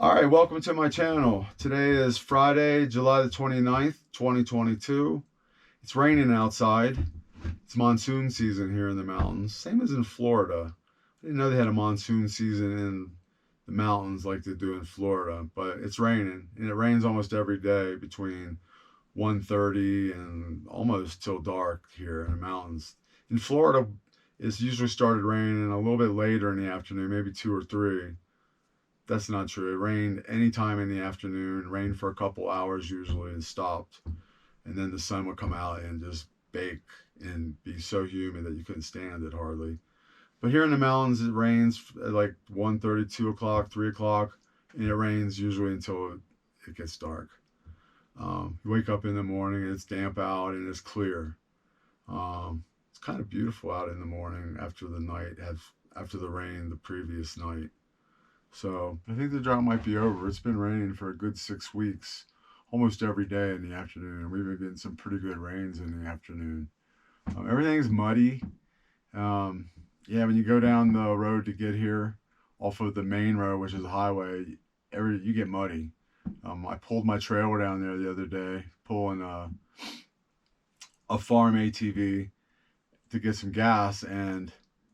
All right, welcome to my channel. Today is Friday, July the 29th, 2022. It's raining outside. It's monsoon season here in the mountains, same as in Florida. I didn't know they had a monsoon season in the mountains like they do in Florida, but it's raining, and it rains almost every day between 1:30 and almost till dark here in the mountains. In Florida, it's usually started raining a little bit later in the afternoon, maybe 2 or 3. That's not true. It rained anytime in the afternoon, rained for a couple hours usually and stopped. And then the sun would come out and just bake and be so humid that you couldn't stand it hardly. But here in the mountains, it rains at like 1:30, 2 o'clock, 3 o'clock, and it rains usually until it gets dark. You wake up in the morning and it's damp out and it's clear. It's kind of beautiful out in the morning after after the rain the previous night. So I think the drought might be over. It's been raining for a good 6 weeks, almost every day in the afternoon. And we've been getting some pretty good rains in the afternoon. Everything's muddy. Yeah, when you go down the road to get here, off of the main road, which is a highway, you get muddy. I pulled my trailer down there the other day, pulling a farm ATV to get some gas, and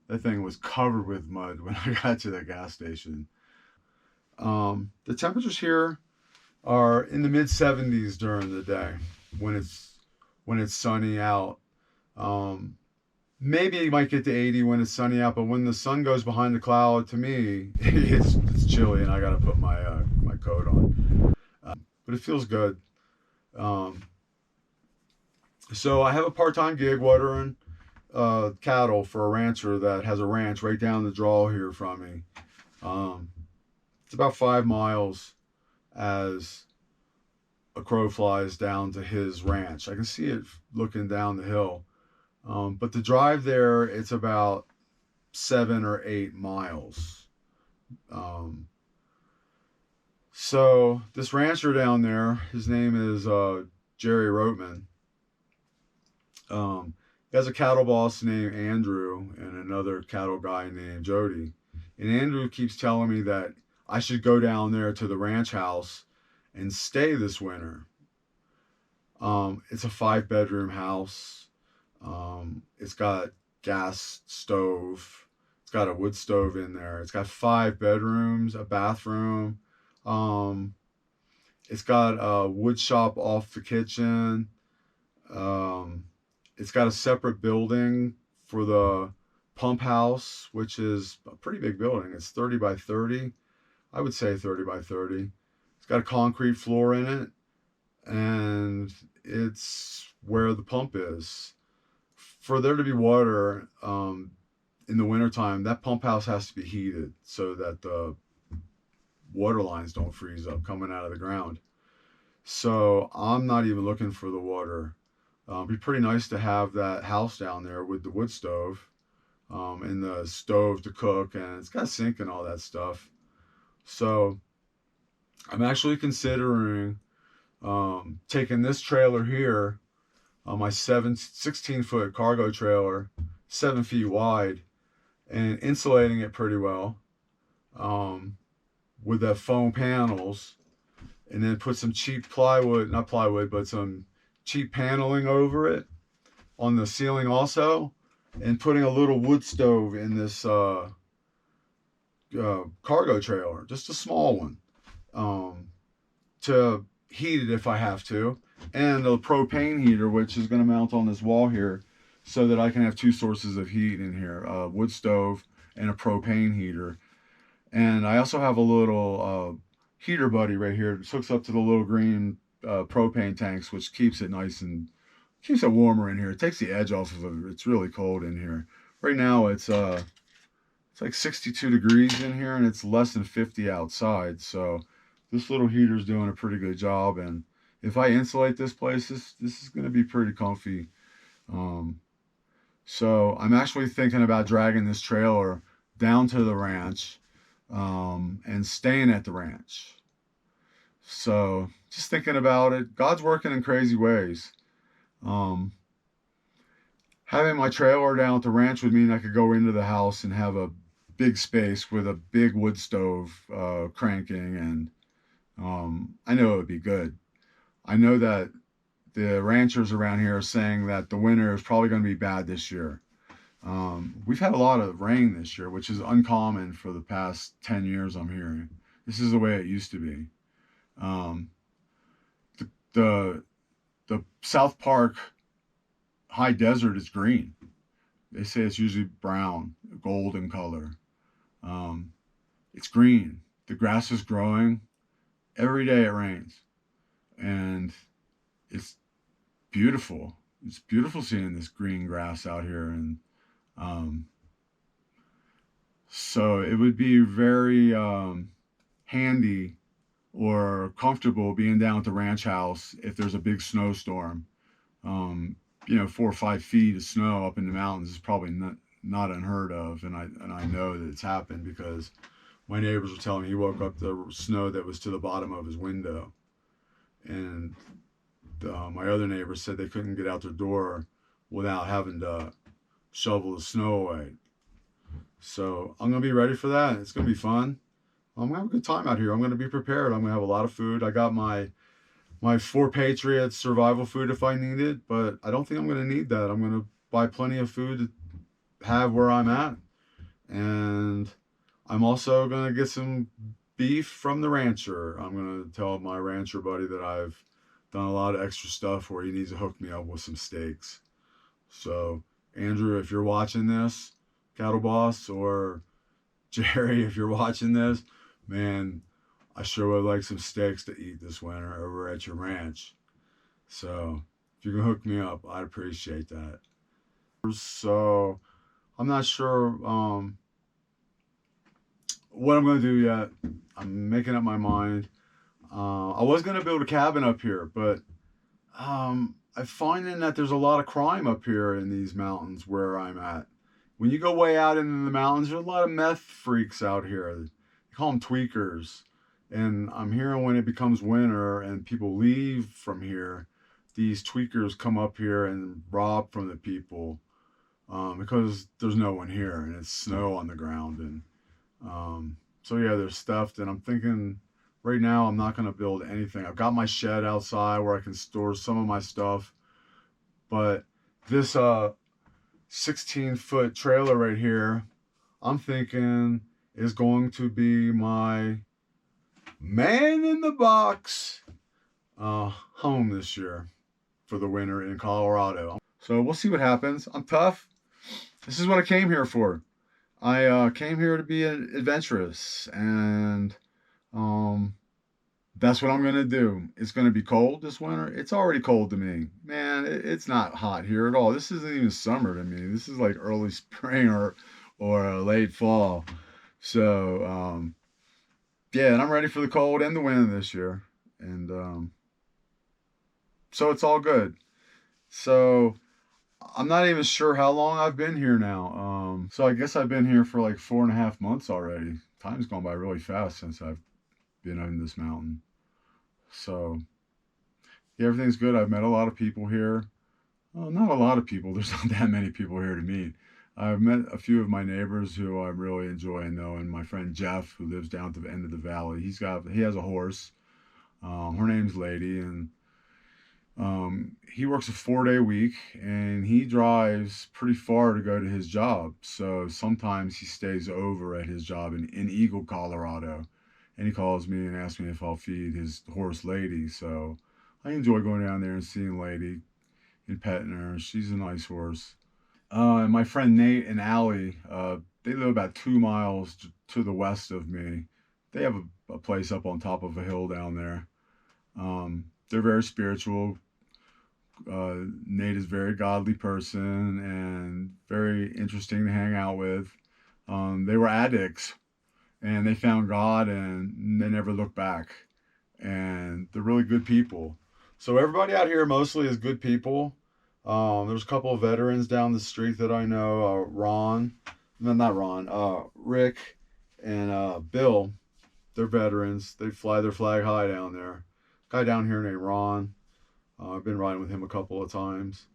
that thing was covered with mud when I got to the gas station. The temperatures here are in the mid 70s during the day when it's sunny out. Maybe you might get to 80 when it's sunny out, but when the sun goes behind the cloud, to me, it's chilly, and I got to put my coat on. But it feels good. Um, so I have a part-time gig watering cattle for a rancher that has a ranch right down the draw here from me. It's about 5 miles as a crow flies down to his ranch. I can see it looking down the hill. But the drive there, it's about 7 or 8 miles. So this rancher down there, his name is Jerry Roteman. He has a cattle boss named Andrew and another cattle guy named Jody. And Andrew keeps telling me that I should go down there to the ranch house and stay this winter. It's a 5-bedroom house. It's got gas stove. It's got a wood stove in there. It's got 5 bedrooms, a bathroom. It's got a wood shop off the kitchen. It's got a separate building for the pump house, which is a pretty big building. It's 30 by 30. I would say 30 by 30. It's got a concrete floor in it, and it's where the pump is. For there to be water in the wintertime, that pump house has to be heated so that the water lines don't freeze up coming out of the ground. So I'm not even looking for the water. It'd be pretty nice to have that house down there with the wood stove and the stove to cook, and it's got a sink and all that stuff. So I'm actually considering taking this trailer here, my 16-foot cargo trailer, 7 feet wide, and insulating it pretty well with the foam panels, and then put some cheap plywood, not plywood, but some cheap paneling over it on the ceiling also, and putting a little wood stove in this cargo trailer, just a small one, to heat it if I have to, and a propane heater, which is going to mount on this wall here so that I can have 2 sources of heat in here, a wood stove and a propane heater. And I also have a little heater buddy right here. It hooks up to the little green propane tanks, which keeps it nice and keeps it warmer in here. It takes the edge off of it. It's really cold in here. Right now it's like 62 degrees in here, and it's less than 50 outside. So this little heater is doing a pretty good job. And if I insulate this place, this is going to be pretty comfy. So I'm actually thinking about dragging this trailer down to the ranch and staying at the ranch. So just thinking about it. God's working in crazy ways. Having my trailer down at the ranch would mean I could go into the house and have a big space with a big wood stove cranking, and I know it would be good. I know that the ranchers around here are saying that the winter is probably going to be bad this year. We've had a lot of rain this year, which is uncommon for the past 10 years, I'm hearing. This is the way it used to be. Um, the, the, the South Park high desert is green. They say it's usually brown, gold in color. Um, it's green. The grass is growing. Every day it rains. And it's beautiful. It's beautiful seeing this green grass out here. And um, so it would be very handy or comfortable being down at the ranch house if there's a big snowstorm. Um, 4 or 5 feet of snow up in the mountains is probably not unheard of, and I know that it's happened because my neighbors were telling me he woke up the snow that was to the bottom of his window, and my other neighbors said they couldn't get out their door without having to shovel the snow away. So I'm gonna be ready for that. It's gonna be fun. I'm gonna have a good time out here. I'm gonna be prepared. I'm gonna have a lot of food. I got my 4 Patriots survival food if I need it, but I don't think I'm gonna need that. I'm gonna buy plenty of food to have where I'm at, and I'm also gonna get some beef from the rancher. I'm gonna tell my rancher buddy that I've done a lot of extra stuff where he needs to hook me up with some steaks. So Andrew, if you're watching this, Cattle Boss, or Jerry, if you're watching this, man, I sure would like some steaks to eat this winter over at your ranch. So if you can hook me up, I'd appreciate that. So I'm not sure what I'm going to do yet. I'm making up my mind. I was going to build a cabin up here, but I'm finding that there's a lot of crime up here in these mountains where I'm at. When you go way out into the mountains, there's a lot of meth freaks out here. They call them tweakers. And I'm hearing when it becomes winter and people leave from here, these tweakers come up here and rob from the people because there's no one here and it's snow on the ground. And so, yeah, they're stuffed. And I'm thinking right now I'm not going to build anything. I've got my shed outside where I can store some of my stuff. But this 16-foot trailer right here, I'm thinking is going to be my man in the box home this year for the winter in Colorado. So we'll see what happens. I'm tough. This is what I came here for. I came here to be adventurous, and that's what I'm going to do. It's going to be cold this winter. It's already cold to me. Man, it's not hot here at all. This isn't even summer to me. This is like early spring or late fall. So, yeah, and I'm ready for the cold and the wind this year. And so it's all good. So I'm not even sure how long I've been here now. So I guess I've been here for like 4.5 months already. Time's gone by really fast since I've been in this mountain. So yeah, everything's good. I've met a lot of people here. Well, not a lot of people. There's not that many people here to meet. I've met a few of my neighbors who I really enjoy knowing. My friend Jeff, who lives down at the end of the valley, he has a horse. Her name's Lady, and he works a 4-day week, and he drives pretty far to go to his job. So sometimes he stays over at his job in Eagle, Colorado, and he calls me and asks me if I'll feed his horse Lady. So I enjoy going down there and seeing Lady and petting her. She's a nice horse. And my friend Nate and Allie, they live about 2 miles to the west of me. They have a place up on top of a hill down there. They're very spiritual. Nate is a very godly person and very interesting to hang out with. They were addicts and they found God and they never looked back. And they're really good people. So everybody out here mostly is good people. There's a couple of veterans down the street that I know. Rick and Bill. They're veterans. They fly their flag high down there. Guy down here named Ron. I've been riding with him a couple of times.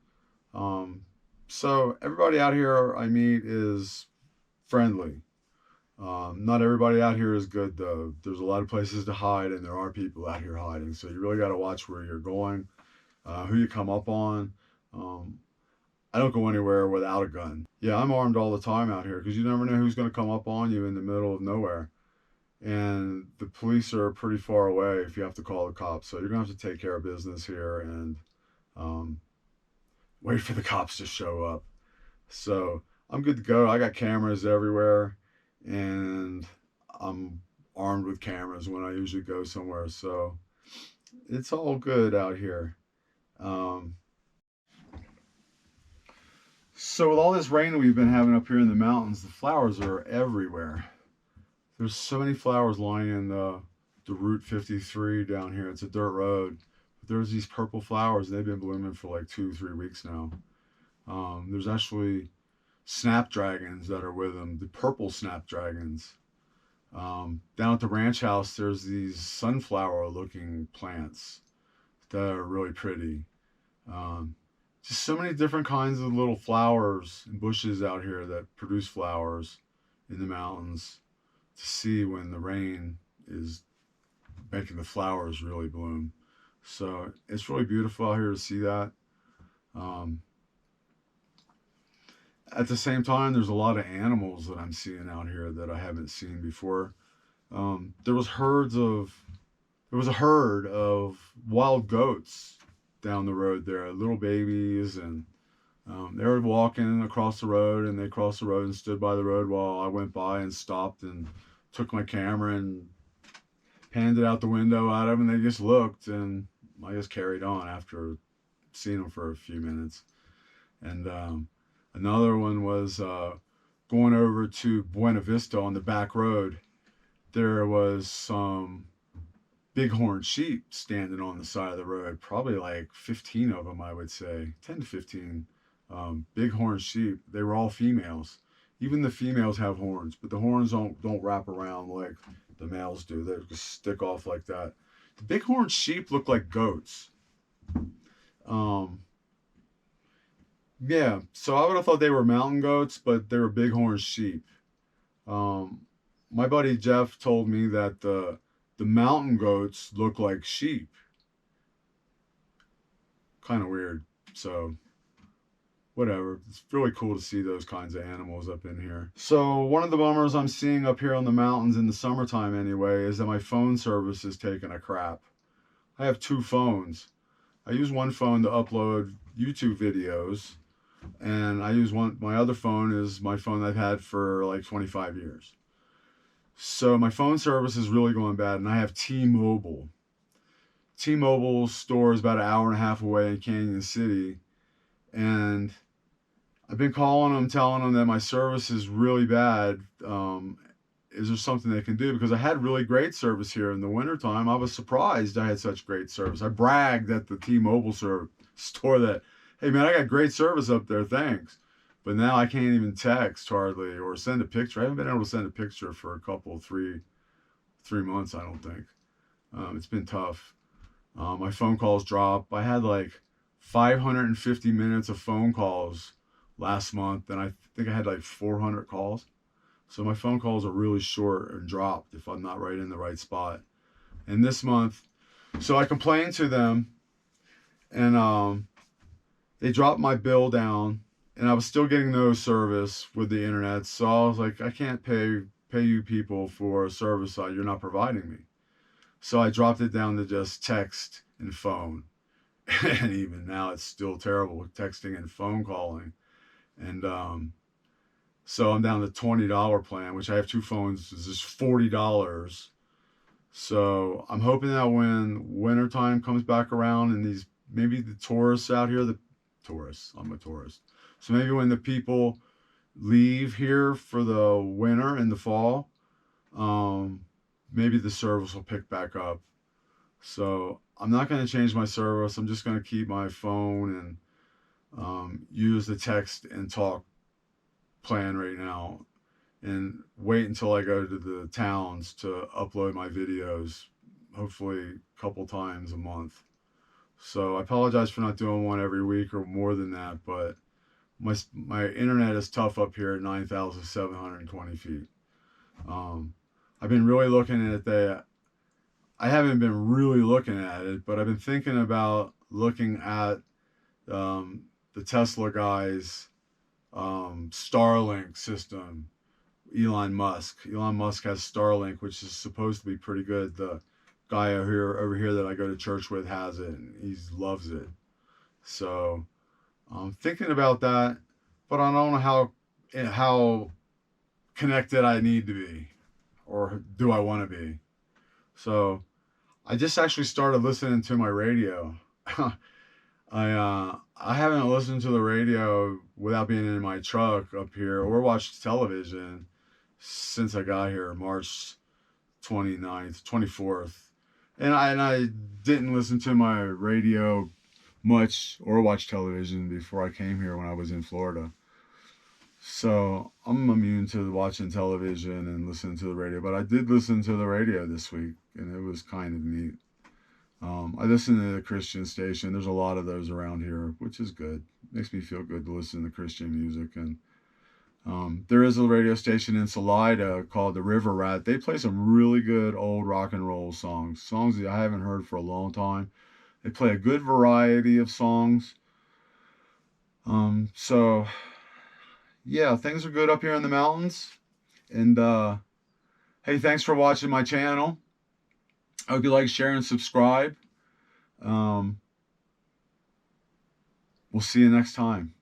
So everybody out here I meet is friendly. Not everybody out here is good though. There's a lot of places to hide, and there are people out here hiding. So you really got to watch where you're going, who you come up on. Um, I don't go anywhere without a gun. Yeah, I'm armed all the time out here because you never know who's going to come up on you in the middle of nowhere. And the police are pretty far away if you have to call the cops. So you're going to have to take care of business here and um, wait for the cops to show up. So I'm good to go. I got cameras everywhere, and I'm armed with cameras when I usually go somewhere. So it's all good out here. Um, so with all this rain we've been having up here in the mountains, the flowers are everywhere. There's so many flowers lying in the Route 53 down here. It's a dirt road. But there's these purple flowers, and they've been blooming for like 2-3 weeks now. There's actually snapdragons that are with them, the purple snapdragons. Down at the ranch house, there's these sunflower-looking plants that are really pretty. Um, just so many different kinds of little flowers and bushes out here that produce flowers in the mountains to see when the rain is making the flowers really bloom. So it's really beautiful out here to see that. Um, at the same time, there's a lot of animals that I'm seeing out here that I haven't seen before. There was a herd of wild goats down the road there, little babies, and they were walking across the road, and they crossed the road and stood by the road while I went by and stopped and took my camera and panned it out the window at them, and they just looked, and I just carried on after seeing them for a few minutes. And another one was going over to Buena Vista on the back road. There was some bighorn sheep standing on the side of the road, probably like 15 of them, I would say, 10 to 15 bighorn sheep. They were all females. Even the females have horns, but the horns don't wrap around like the males do. They just stick off like that. The bighorn sheep look like goats. Um, yeah, so I would have thought they were mountain goats, but they were bighorn sheep. Um, my buddy Jeff told me that the mountain goats look like sheep. Kind of weird. So whatever. It's really cool to see those kinds of animals up in here. So one of the bummers I'm seeing up here on the mountains in the summertime anyway is that my phone service is taking a crap. I have two phones. I use one phone to upload YouTube videos, and I use my other phone is my phone I've had for like 25 years. So my phone service is really going bad, and I have T-Mobile. T-Mobile's store is about an hour and a half away in Canyon City, and I've been calling them, telling them that my service is really bad. Is there something they can do? Because I had really great service here in the wintertime. I was surprised I had such great service. I bragged at the T-Mobile store that, hey man, I got great service up there, thanks. But now I can't even text hardly or send a picture. I haven't been able to send a picture for a couple, three months, I don't think. It's been tough. My phone calls drop. I had like 550 minutes of phone calls last month, and I think I had like 400 calls. So my phone calls are really short and dropped if I'm not right in the right spot. And this month, so I complained to them, and they dropped my bill down, and I was still getting no service with the internet. So I was like, I can't pay you people for a service that you're not providing me. So I dropped it down to just text and phone. And even now it's still terrible with texting and phone calling. And so I'm down to $20 plan, which I have two phones, is just $40. So I'm hoping that when wintertime comes back around and these, maybe the tourists out here, I'm a tourist. So maybe when the people leave here for the winter and the fall, maybe the service will pick back up. So I'm not going to change my service. I'm just going to keep my phone and use the text and talk plan right now, and wait until I go to the towns to upload my videos, hopefully a couple times a month. So I apologize for not doing one every week or more than that, but my internet is tough up here at 9,720 feet. I've been really looking at I haven't been really looking at it, but I've been thinking about looking at the Tesla guy's Starlink system. Elon Musk. Elon Musk has Starlink, which is supposed to be pretty good. The guy over here that I go to church with has it, and he loves it. So I'm thinking about that, but I don't know how connected I need to be, or do I want to be. So I just actually started listening to my radio. I haven't listened to the radio without being in my truck up here or watched television since I got here March 29th, 24th. And I didn't listen to my radio much or watch television before I came here when I was in Florida. So I'm immune to watching television and listening to the radio, but I did listen to the radio this week, and it was kind of neat. I listen to the Christian station. There's a lot of those around here, which is good. Makes me feel good to listen to Christian music. And there is a radio station in Salida called the River Rat. They play some really good old rock and roll songs that I haven't heard for a long time. They play a good variety of songs. So yeah, things are good up here in the mountains. And hey, thanks for watching my channel. I hope you like, share, and subscribe. We'll see you next time.